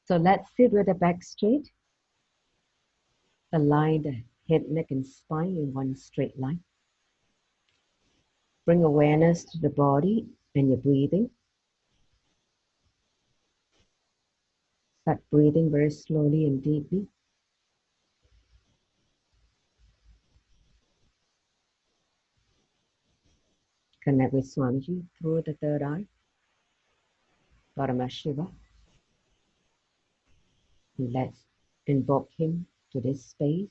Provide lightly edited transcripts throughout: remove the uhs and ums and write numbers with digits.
So let's sit with the back straight. Align the head, neck, and spine in one straight line. Bring awareness to the body and your breathing. Start breathing very slowly and deeply. Connect with Swamiji through the third eye, Paramashiva. Let's invoke him to this space.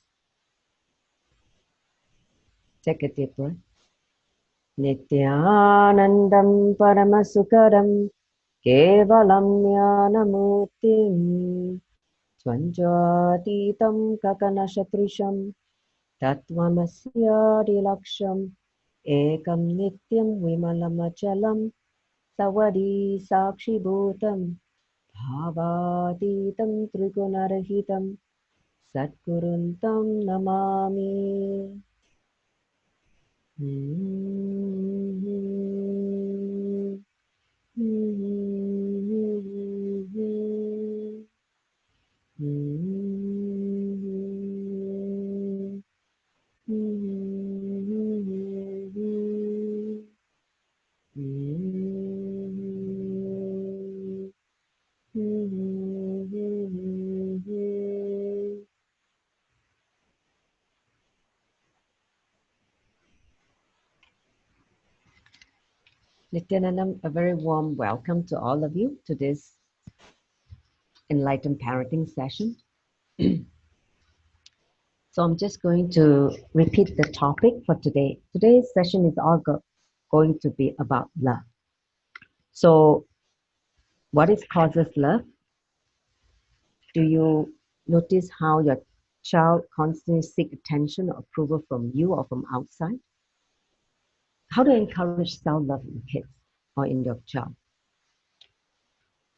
Take a deep breath. Nithyanandam Paramasukharam Kevalam Jnanamurtim Svanjatitam Kakanashatrisham Tattvamasya Dilaksham Ekam Nityam Vimalamachalam Savadi Sakshi Bhutam Bhavatitam Trigunarahitam Satguruntam Namami. Nithyananda, a very warm welcome to all of you to this enlightened parenting session. So I'm just going to repeat the topic for today. Today's session is all going to be about love. So what is causes love? Do you notice how your child constantly seeks attention or approval from you or from outside? How to encourage self-love in kids or in your child?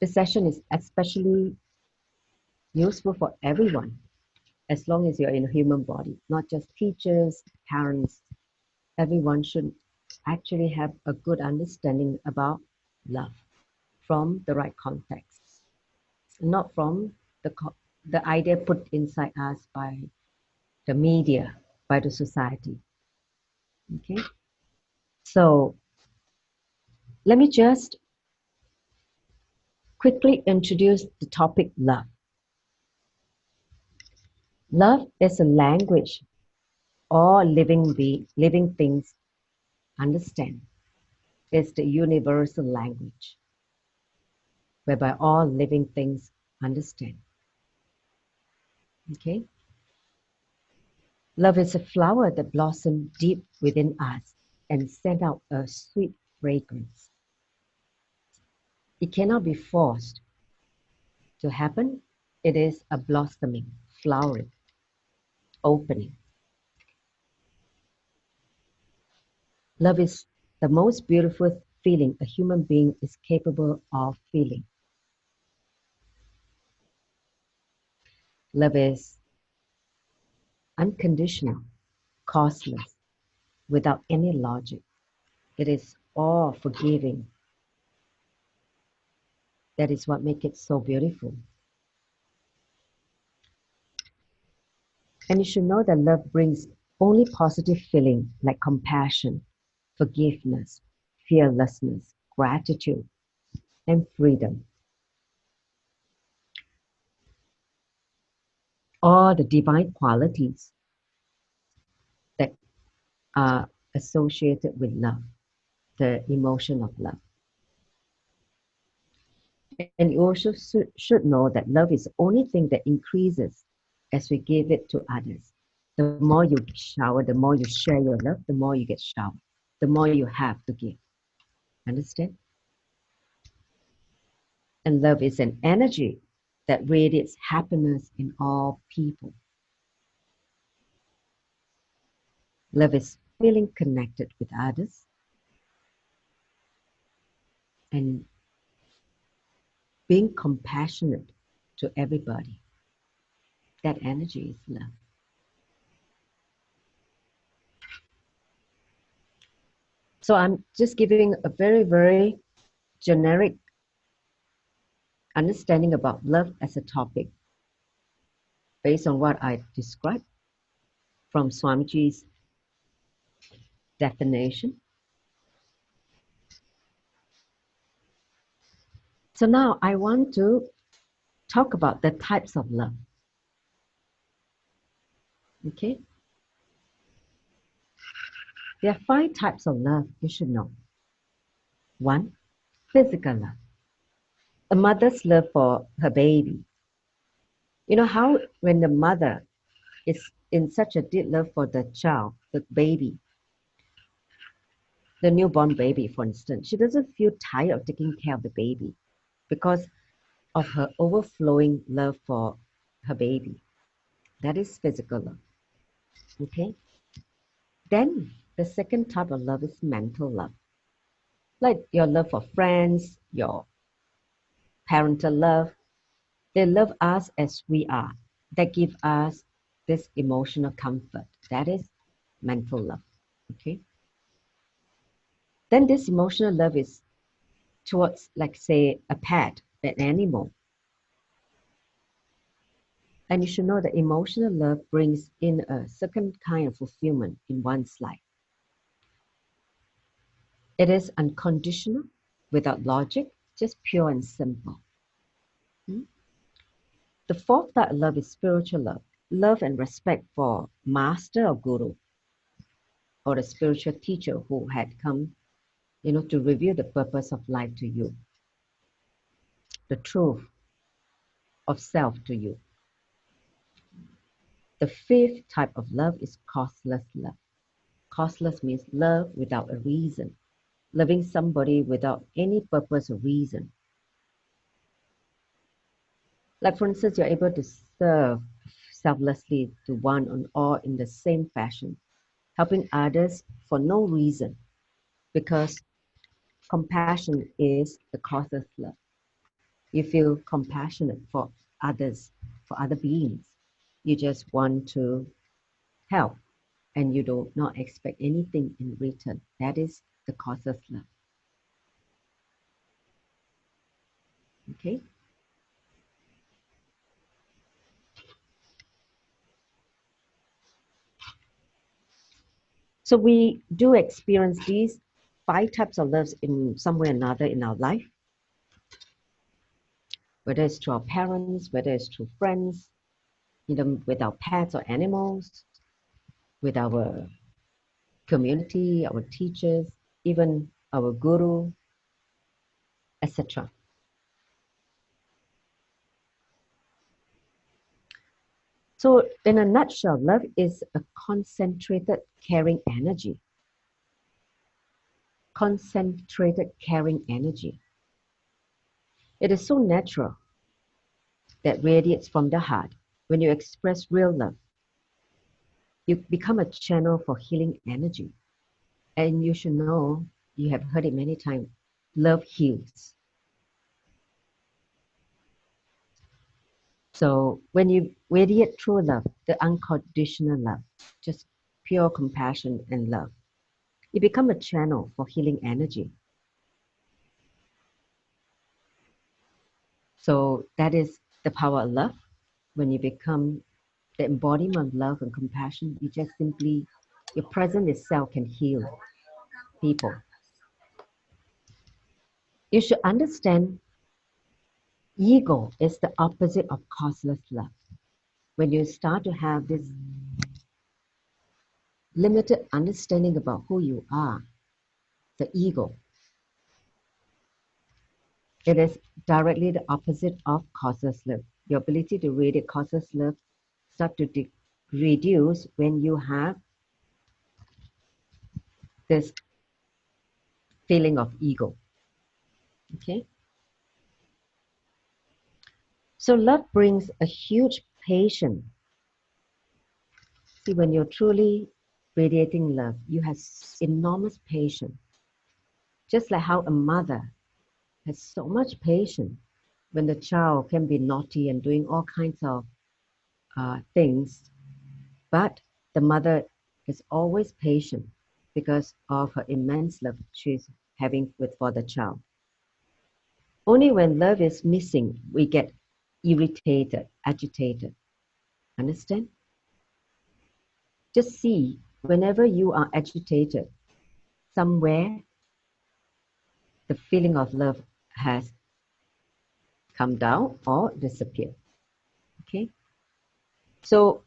This session is especially useful for everyone, as long as you're in a human body, not just teachers, parents. Everyone should actually have a good understanding about love from the right context, not from the idea put inside us by the media, by the society. Okay, so let me just quickly introduce the topic love. Love is a language all living things understand. It's the universal language whereby all living things understand. Okay? Love is a flower that blossoms deep within us and sends out a sweet fragrance. It cannot be forced to happen. It is a blossoming, flowering, opening. Love is the most beautiful feeling a human being is capable of feeling. Love is unconditional, causeless, without any logic. It is all forgiving. That is what makes it so beautiful. And you should know that love brings only positive feeling like compassion, forgiveness, fearlessness, gratitude, and freedom. All the divine qualities that are associated with love, the emotion of love. And you also should know that love is the only thing that increases as we give it to others. The more you shower, the more you share your love, the more you get showered, the more you have to give. Understand? And love is an energy that radiates happiness in all people. Love is feeling connected with others and being compassionate to everybody. that energy is love. So I'm just giving a very, very generic understanding about love as a topic based on what I described from Swamiji's definition. So now I want to talk about the types of love. Okay? There are 5 types of love you should know. 1, physical love. A mother's love for her baby. You know how when the mother is in such a deep love for the child, the baby, the newborn baby, for instance, she doesn't feel tired of taking care of the baby because of her overflowing love for her baby. That is physical love. Okay? Then the second type of love is mental love. Like your love for friends, your parental love. They love us as we are. They give us this emotional comfort. That is mental love. Okay? Then this emotional love is towards, like, say, a pet, an animal. And you should know that emotional love brings in a certain kind of fulfillment in one's life. It is unconditional, without logic, just pure and simple. The 4th type of love is spiritual love. Love and respect for master or guru, or a spiritual teacher who had come, to reveal the purpose of life to you, the truth of self to you. The 5th type of love is causeless love. Causeless means love without a reason, loving somebody without any purpose or reason. Like, for instance, you're able to serve selflessly to one or in the same fashion, helping others for no reason, because compassion is the causeless love. You feel compassionate for others, for other beings. You just want to help, and you do not expect anything in return. That is the causeless love. Okay? So we do experience these 5 types of loves in some way or another in our life, whether it's to our parents, whether it's to friends, with our pets or animals, with our community, our teachers, even our guru, etc. So in a nutshell, love is a concentrated caring energy. Concentrated caring energy. It is so natural that radiates from the heart. When you express real love, you become a channel for healing energy. And you should know, you have heard it many times, love heals. So when you radiate true love, the unconditional love, just pure compassion and love, you become a channel for healing energy. So that is the power of love. When you become the embodiment of love and compassion, you just simply, your presence itself can heal people. You should understand ego is the opposite of causeless love. When you start to have this limited understanding about who you are, the ego, it is directly the opposite of causeless love. Your ability to radiate causeless love start to reduce when you have this feeling of ego. Okay? So love brings a huge patience. See, when you're truly radiating love, you have enormous patience. Just like how a mother has so much patience when the child can be naughty and doing all kinds of things, but the mother is always patient because of her immense love she's having for the child. Only when love is missing, we get irritated, agitated. Understand? Just see, whenever you are agitated, somewhere the feeling of love has come down or disappeared. Okay? So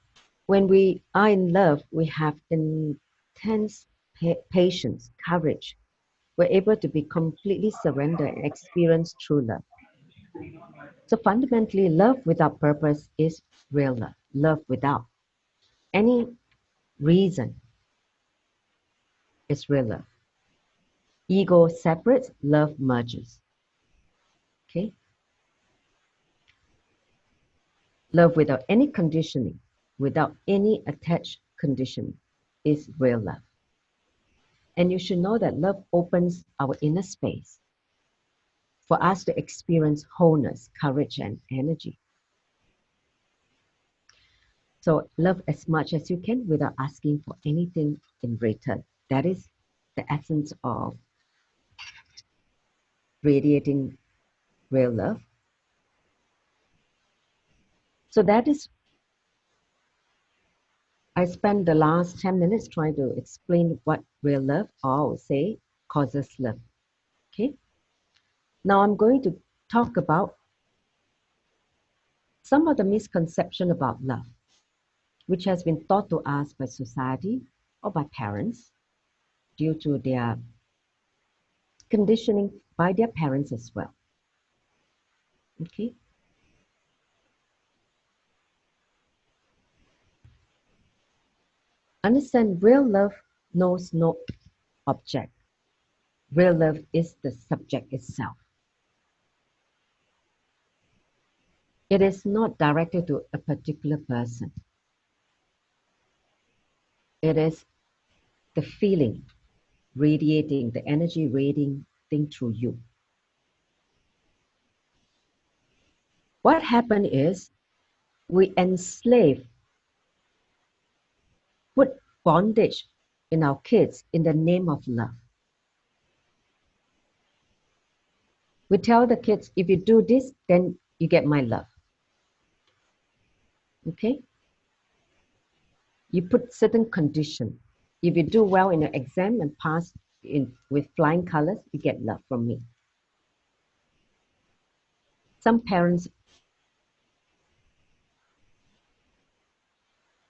when we are in love, we have intense patience, courage. We're able to be completely surrendered and experience true love. So fundamentally, love without purpose is real love. Love without any reason is real love. Ego separates, love merges. Okay? Love without any conditioning, without any attached conditioning is real love. And you should know that love opens our inner space for us to experience wholeness, courage, and energy. So love as much as you can without asking for anything in return. That is the essence of radiating real love. So that is, I spent the last 10 minutes trying to explain what real love, or I would say causeless love. Okay? Now I'm going to talk about some of the misconception about love, which has been taught to us by society or by parents due to their conditioning by their parents as well. Okay? Understand, real love knows no object. Real love is the subject itself. It is not directed to a particular person. It is the feeling radiating, the energy radiating through you. What happened is we enslave, put bondage in our kids in the name of love. We tell the kids, if you do this, then you get my love. Okay? You put certain condition. If you do well in an exam and pass with flying colors, you get love from me. Some parents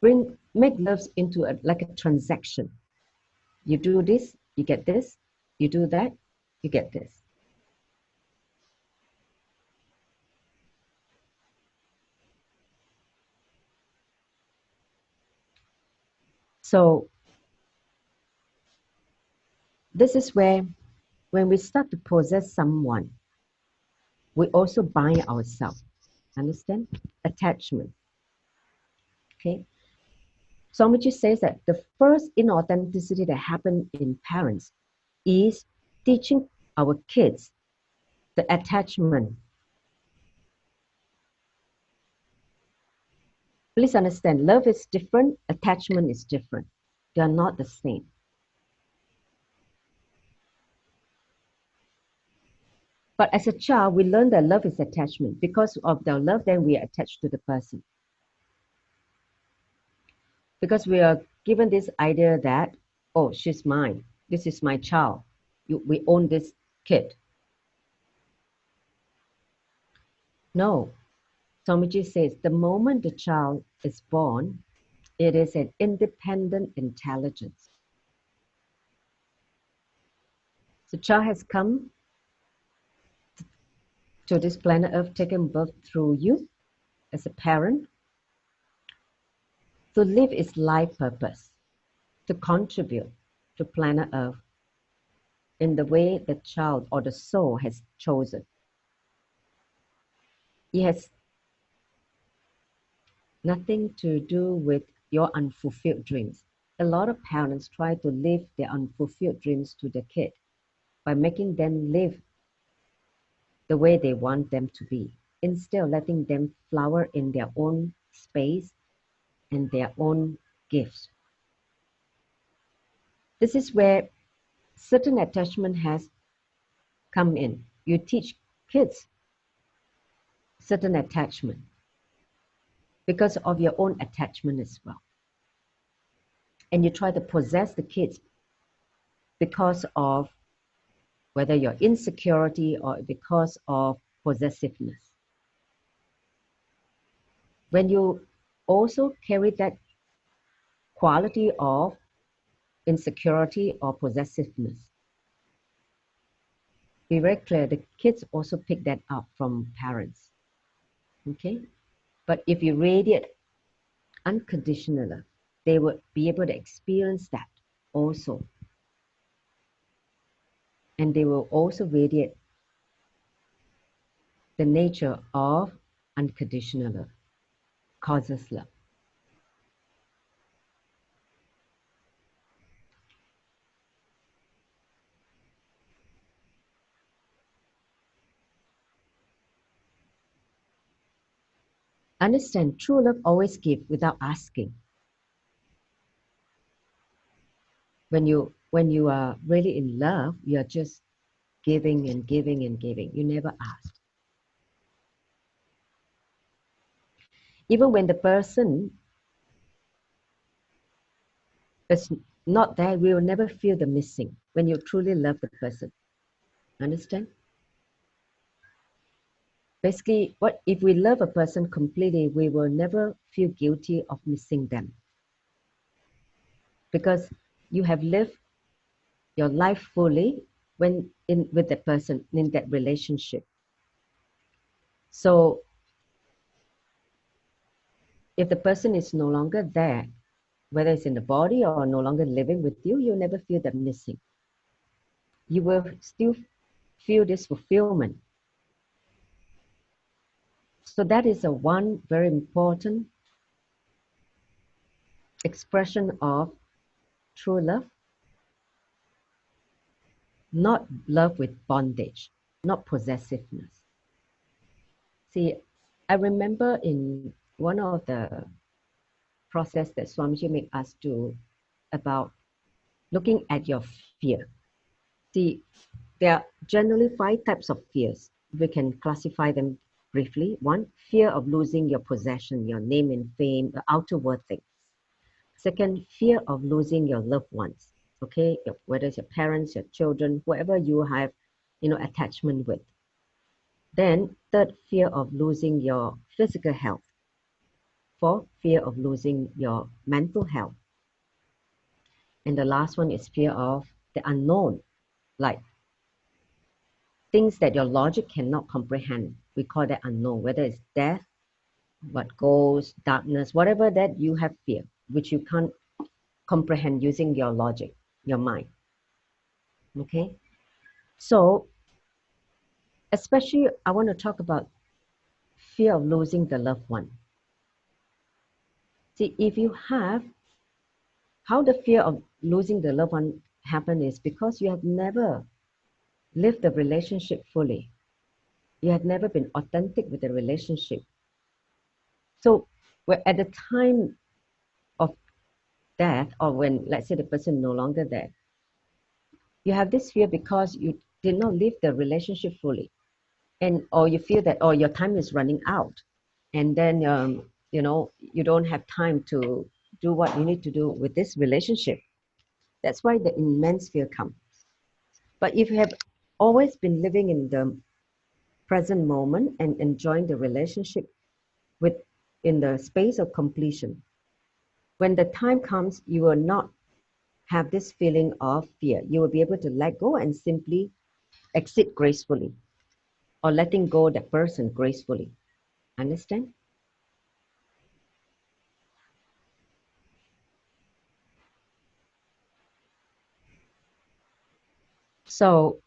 make love into like a transaction. You do this, you get this. You do that, you get this. So this is where, when we start to possess someone, we also bind ourselves. Understand? Attachment. Okay? Swamiji says that the first inauthenticity that happened in parents is teaching our kids the attachment. Please understand, love is different, attachment is different. They are not the same. But as a child, we learn that love is attachment. Because of the love, then we are attached to the person. Because we are given this idea that, oh, she's mine. This is my child. We own this kid. No. Swamiji says, the moment the child is born, it is an independent intelligence. The child has come to this planet Earth, taken birth through you as a parent, to live its life purpose, to contribute to planet Earth in the way the child or the soul has chosen. It has nothing to do with your unfulfilled dreams. A lot of parents try to live their unfulfilled dreams to the kid by making them live the way they want them to be, instead of letting them flower in their own space and their own gifts. This is where certain attachment has come in. You teach kids certain attachment because of your own attachment as well. And you try to possess the kids because of whether your insecurity or because of possessiveness. When you also carry that quality of insecurity or possessiveness, be very clear, the kids also pick that up from parents. Okay? But if you radiate unconditionally, they will be able to experience that also. And they will also radiate the nature of unconditional love, causeless love. Understand, true love always gives without asking. When you are really in love, you are just giving and giving and giving. You never ask. Even when the person is not there, we will never feel the missing when you truly love the person. Understand? Basically, what if we love a person completely, we will never feel guilty of missing them. Because you have lived your life fully when with that person, in that relationship. So if the person is no longer there, whether it's in the body or no longer living with you, you'll never feel that missing. You will still feel this fulfillment. So that is one very important expression of true love. Not love with bondage, not possessiveness. See, I remember in one of the process that Swamiji made us do about looking at your fear. See, there are generally 5 types of fears. We can classify them briefly. 1, fear of losing your possession, your name and fame, the outer world things. 2nd, fear of losing your loved ones. Okay, whether it's your parents, your children, whoever you have, attachment with. Then 3rd, fear of losing your physical health. 4th, fear of losing your mental health. And the last one is fear of the unknown, like things that your logic cannot comprehend. We call that unknown, whether it's death, what goes, darkness, whatever that you have fear, which you can't comprehend using your logic, your mind. Okay? So, especially I want to talk about fear of losing the loved one. See, if you have, how the fear of losing the loved one happen is because you have never lived the relationship fully. You have never been authentic with the relationship. So at the time of death, or when, let's say, the person no longer there, you have this fear because you did not live the relationship fully. Or you feel that, your time is running out. And then, you don't have time to do what you need to do with this relationship. That's why the immense fear comes. But if you have always been living in the present moment and enjoying the relationship in the space of completion, when the time comes, you will not have this feeling of fear. You will be able to let go and simply exit gracefully, or letting go the person gracefully. Understand? So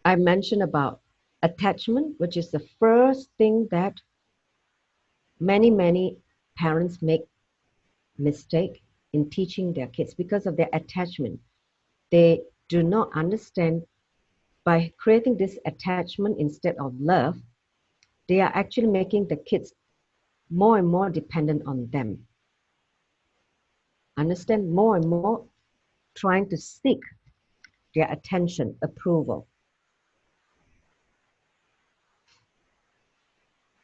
I mentioned about attachment, which is the first thing that many parents make mistake in teaching their kids because of their attachment. They do not understand, by creating this attachment instead of love, they are actually making the kids more and more dependent on them. Understand? More and more trying to seek their attention, approval.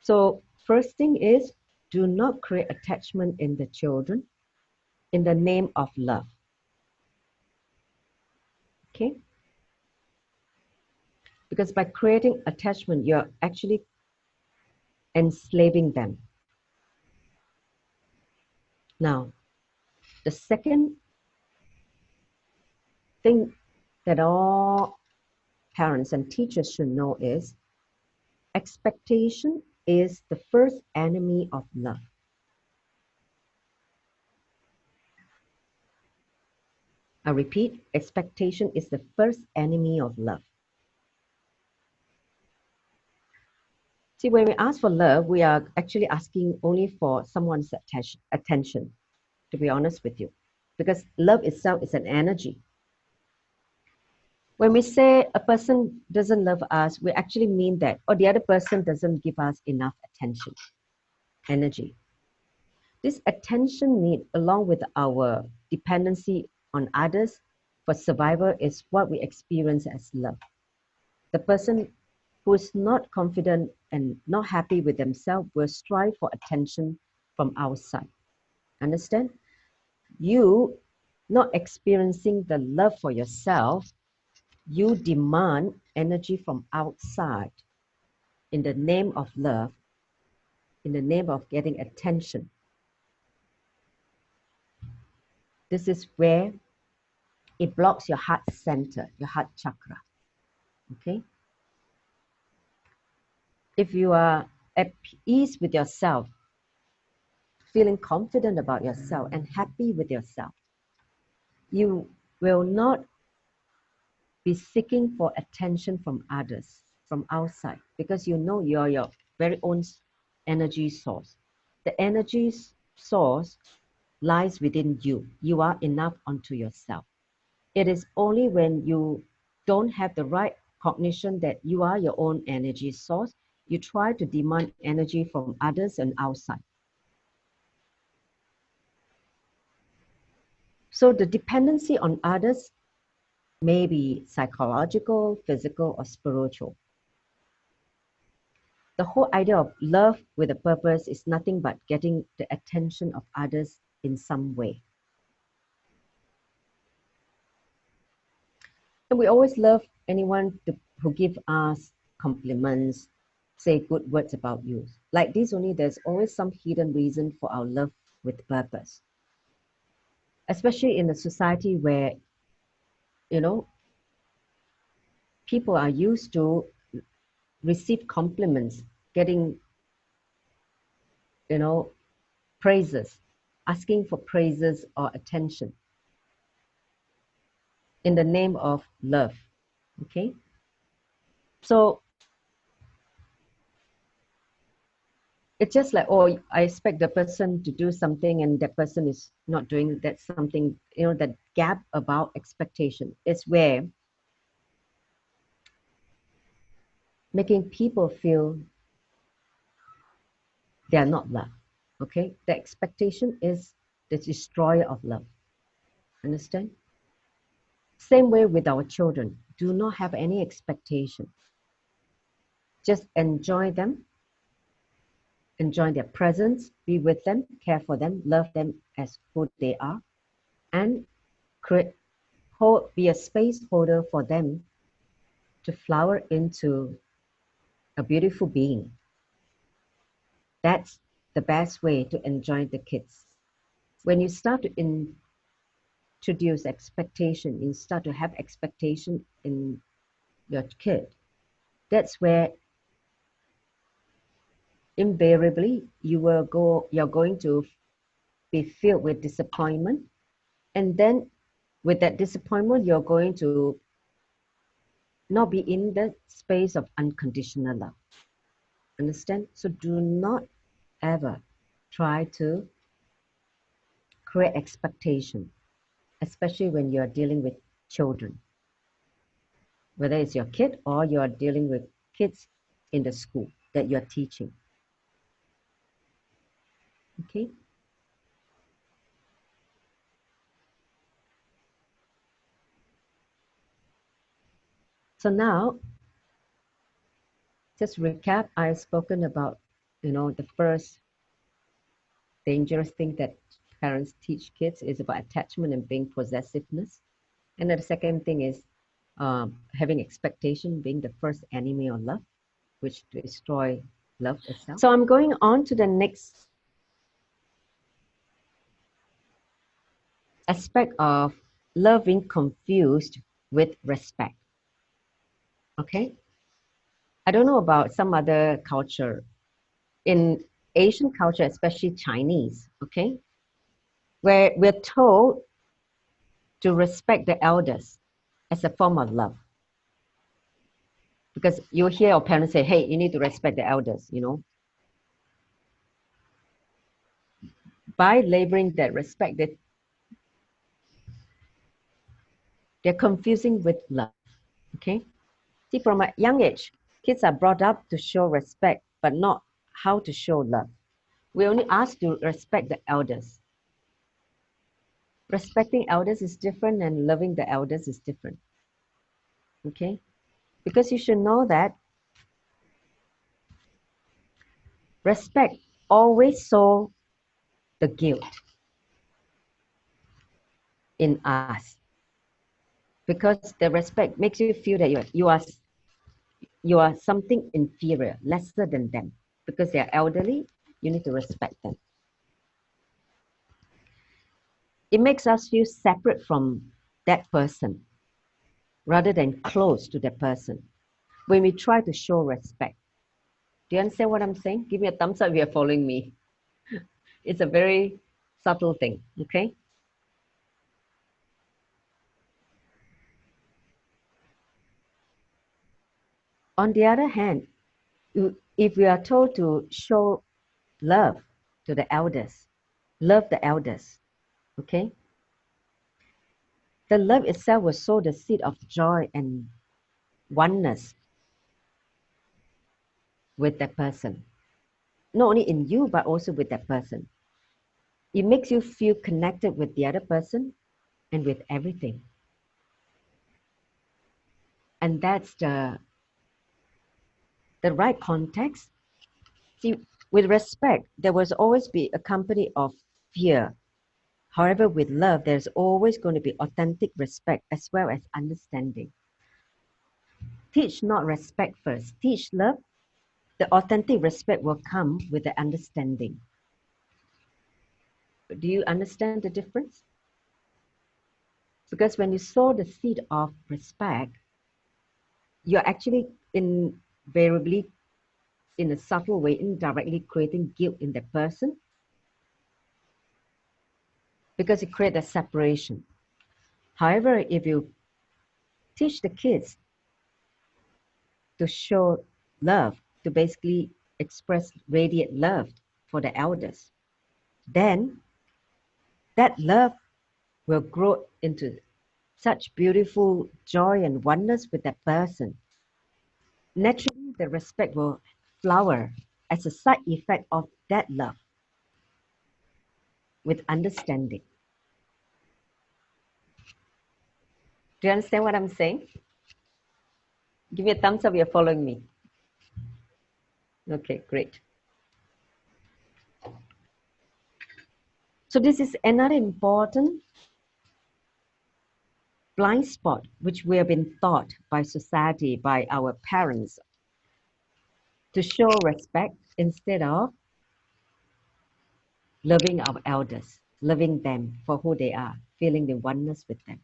So first thing is, do not create attachment in the children in the name of love. Okay? Because by creating attachment, you're actually enslaving them. Now, the second thing that all parents and teachers should know is expectation is the first enemy of love. I repeat, expectation is the first enemy of love. See, when we ask for love, we are actually asking only for someone's attention, to be honest with you, because love itself is an energy. When we say a person doesn't love us, we actually mean that, or the other person doesn't give us enough attention, energy. This attention need, along with our dependency on others for survival, is what we experience as love. The person who is not confident and not happy with themselves will strive for attention from outside. Understand? You not experiencing the love for yourself, you demand energy from outside in the name of love, in the name of getting attention. This is where it blocks your heart center, your heart chakra. Okay? If you are at ease with yourself, feeling confident about yourself and happy with yourself, you will not be seeking for attention from others, from outside, because you know you're your very own energy source. The energy source lies within you. You are enough unto yourself. It is only when you don't have the right cognition that you are your own energy source, you try to demand energy from others and outside. So the dependency on others may be psychological, physical, or spiritual. The whole idea of love with a purpose is nothing but getting the attention of others in some way. And we always love anyone who give us compliments, say good words about you. Like this only, there's always some hidden reason for our love with purpose. Especially in a society where, you know, people are used to receive compliments, getting, you know, praises, asking for praises or attention in the name of love. Okay? So it's just like, oh, I expect the person to do something and that person is not doing that something, you know, that gap about expectation is where making people feel they are not loved. Okay? The expectation is the destroyer of love. Understand? Same way with our children. Do not have any expectation. Just enjoy them. Enjoy their presence, be with them, care for them, love them as who they are, and be a space holder for them to flower into a beautiful being. That's the best way to enjoy the kids. When you start to introduce expectation, you start to have expectation in your kid, that's where invariably you're going to be filled with disappointment, and then with that disappointment you're going to not be in the space of unconditional love. Understand? So do not ever try to create expectation, especially when you're dealing with children, whether it's your kid or you're dealing with kids in the school. that you're teaching. Okay? So now, just recap, I've spoken about, the first dangerous thing that parents teach kids is about attachment and being possessiveness. And then the second thing is having expectation being the first enemy of love, which destroy love itself. So I'm going on to the next aspect of love being confused with respect. Okay? I don't know about some other culture. In Asian culture, especially Chinese, okay, where we're told to respect the elders as a form of love. Because you hear your parents say, hey, you need to respect the elders, By labeling that respect, they're confusing with love, okay? See, from a young age, kids are brought up to show respect, but not how to show love. We only ask to respect the elders. Respecting elders is different and loving the elders is different, okay? Because you should know that respect always saw the guilt in us. Because the respect makes you feel that you are something inferior, lesser than them. Because they are elderly, you need to respect them. It makes us feel separate from that person rather than close to that person when we try to show respect. Do you understand what I'm saying? Give me a thumbs up if you're following me. It's a very subtle thing, okay? On the other hand, if we are told to show love to the elders, love the elders, okay? The love itself will sow the seed of joy and oneness with that person. Not only in you, but also with that person. It makes you feel connected with the other person and with everything. And that's the right context. See, with respect, there will always be a company of fear. However, with love, there's always going to be authentic respect as well as understanding. Teach not respect first. Teach love. The authentic respect will come with the understanding. Do you understand the difference? Because when you sow the seed of respect, you're actually invariably, in a subtle way, indirectly creating guilt in the person because it creates a separation. However, if you teach the kids to show love, to basically express radiant love for the elders, then that love will grow into such beautiful joy and oneness with that person. Naturally, the respect will flower as a side effect of that love with understanding. Do you understand what I'm saying? Give me a thumbs up if you're following me. Okay, great. So this is another important blind spot which we have been taught by society, by our parents, to show respect instead of loving our elders, loving them for who they are, feeling the oneness with them.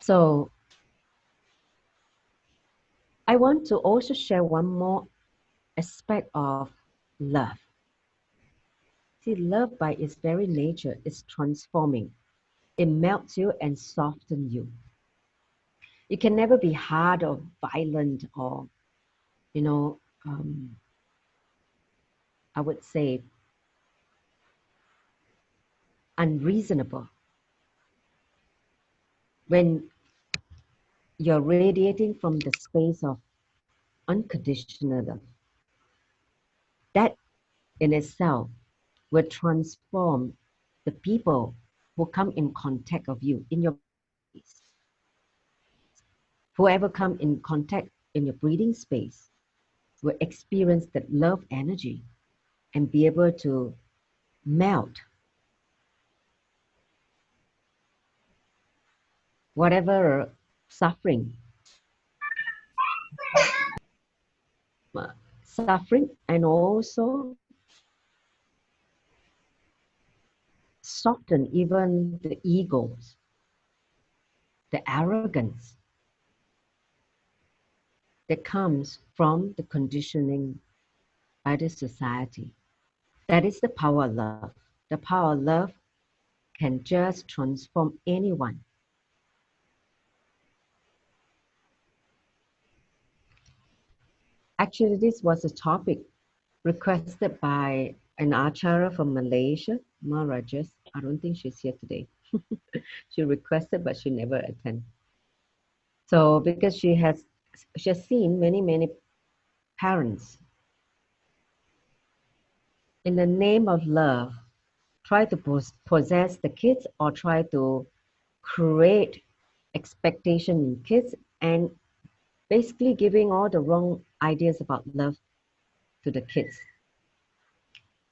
So I want to also share one more aspect of love. See, love by its very nature is transforming. It melts you and softens you. It can never be hard or violent or, I would say, unreasonable. When you're radiating from the space of unconditional love, that in itself will transform the people who come in contact of you in your space. Whoever come in contact in your breathing space will experience that love energy and be able to melt whatever suffering and also soften even the egos, the arrogance that comes from the conditioning by the society. That is the power of love. The power of love can just transform anyone. Actually, this was a topic requested by an acharya from Malaysia, Maharajas. I don't think she's here today. She requested, but she never attended. So because she has seen many parents in the name of love try to possess the kids or try to create expectation in kids and basically giving all the wrong ideas about love to the kids.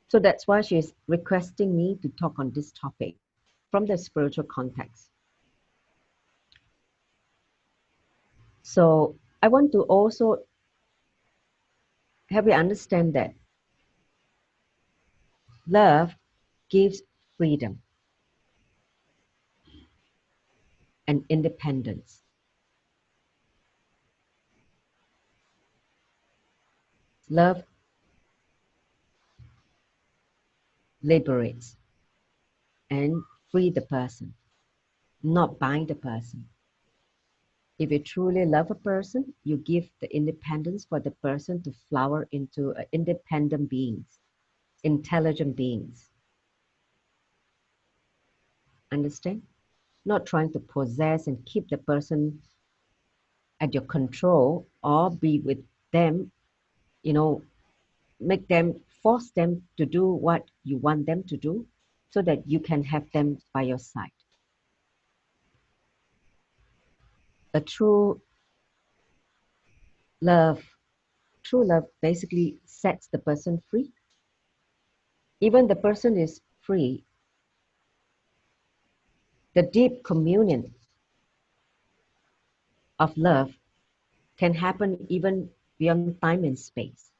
So that's why she's requesting me to talk on this topic from the spiritual context. So I want to also have you understand that love gives freedom and independence. Love liberates and free the person, not bind the person. If you truly love a person, you give the independence for the person to flower into independent beings, intelligent beings. Understand? Not trying to possess and keep the person at your control or be with them, make them, force them to do what you want them to do so that you can have them by your side. A true love basically sets the person free. Even the person is free, the deep communion of love can happen even beyond time and space.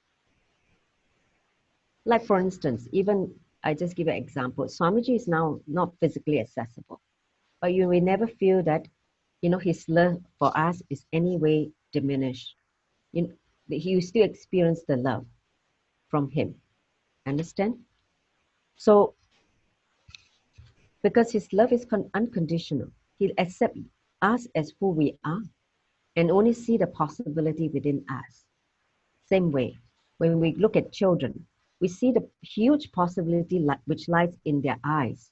Like for instance, even I just give an example. Swamiji is now not physically accessible, but you will never feel that, his love for us is any way diminished. You still experience the love from him. Understand? So, because his love is unconditional, he'll accept us as who we are and only see the possibility within us. Same way, when we look at children, we see the huge possibility which lies in their eyes,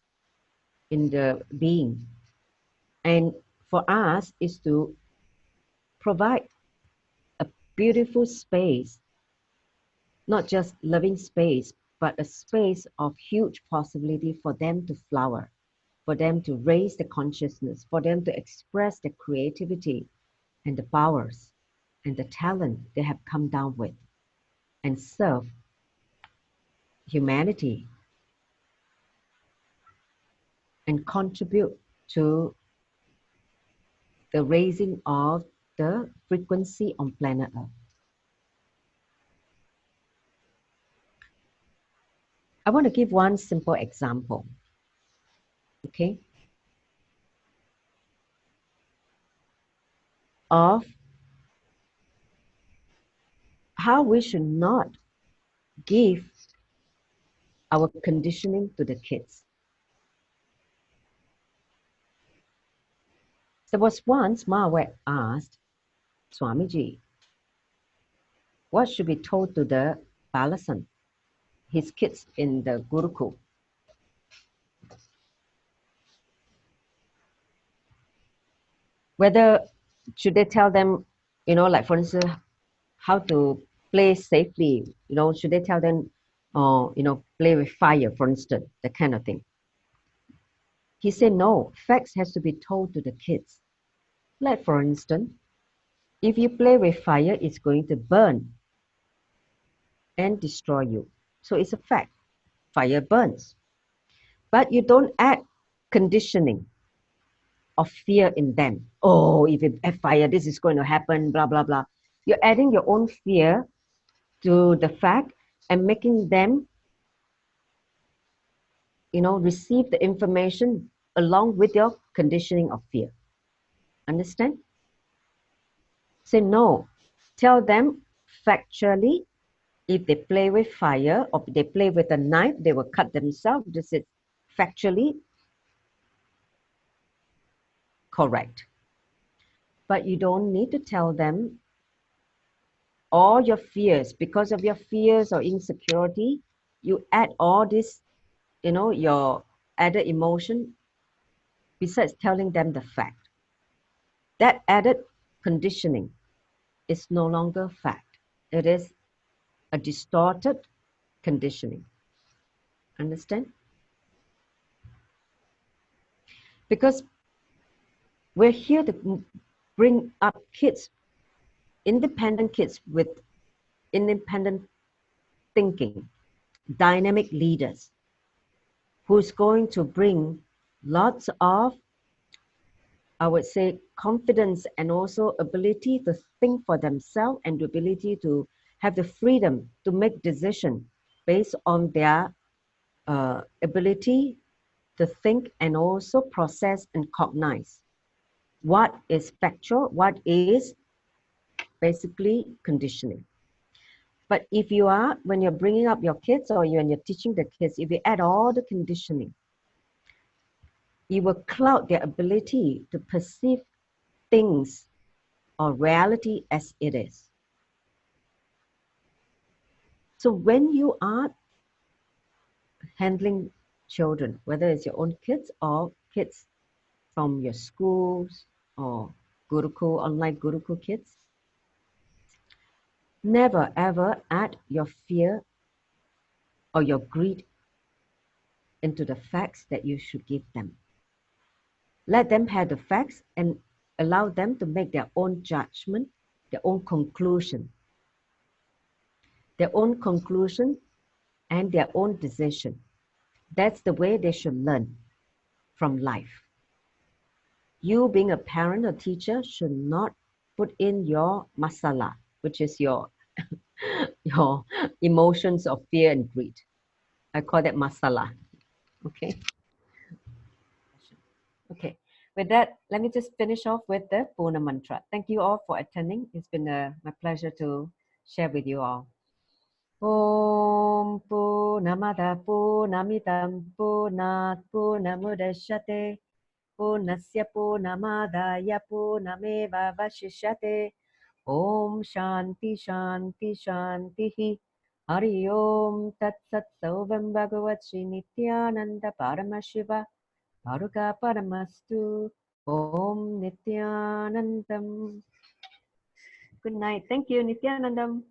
in the being. And for us is to provide a beautiful space, not just loving space, but a space of huge possibility for them to flower, for them to raise the consciousness, for them to express the creativity and the powers and the talent they have come down with and serve humanity and contribute to the raising of the frequency on planet Earth. I want to give one simple example, okay, of how we should not give our conditioning to the kids. There was once Mahawet asked Swamiji, what should be told to the Balasan, his kids in the Gurukul? Whether should they tell them, like for instance, how to play safely, should they tell them, play with fire, for instance, that kind of thing. He said, no, facts has to be told to the kids. Like for instance, if you play with fire, it's going to burn and destroy you. So it's a fact. Fire burns. But you don't add conditioning of fear in them. Oh, if you have fire, this is going to happen, blah, blah, blah. You're adding your own fear to the fact and making them, receive the information along with your conditioning of fear. Understand? Say no. Tell them factually, if they play with fire or they play with a knife, they will cut themselves. This is factually correct. But you don't need to tell them all your fears. Because of your fears or insecurity, you add all this, your added emotion besides telling them the fact. That added conditioning is no longer fact. It is a distorted conditioning. Understand? Because we're here to bring up kids, independent kids with independent thinking, dynamic leaders, who's going to bring lots of, I would say, confidence and also ability to think for themselves and the ability to have the freedom to make decisions based on their ability to think and also process and cognize what is factual, what is basically conditioning. But if you are, when you're bringing up your kids or when you're teaching the kids, if you add all the conditioning, you will cloud their ability to perceive things or reality as it is. So when you are handling children, whether it's your own kids or kids from your schools or Gurukul, online Gurukul kids, never ever add your fear or your greed into the facts that you should give them. Let them have the facts and allow them to make their own judgment, their own conclusion and their own decision. That's the way they should learn from life. You being a parent or teacher should not put in your masala, which is your your emotions of fear and greed. I call that masala. Okay. Okay. With that, let me just finish off with the Puna mantra. Thank you all for attending. It's been my pleasure to share with you all. Om Purnamada Purnamidam Purnat Purnamudachyate Purnasya Purnamadaya Purnameva Vashishyate. Om Shanti Shanti Shanti Hari Om Tat Sat Saubham Bhagavat Shri Nithyananda Paramashiva Bharuka Paramastu Om Nithyanandam. Good night. Thank you, Nithyanandam.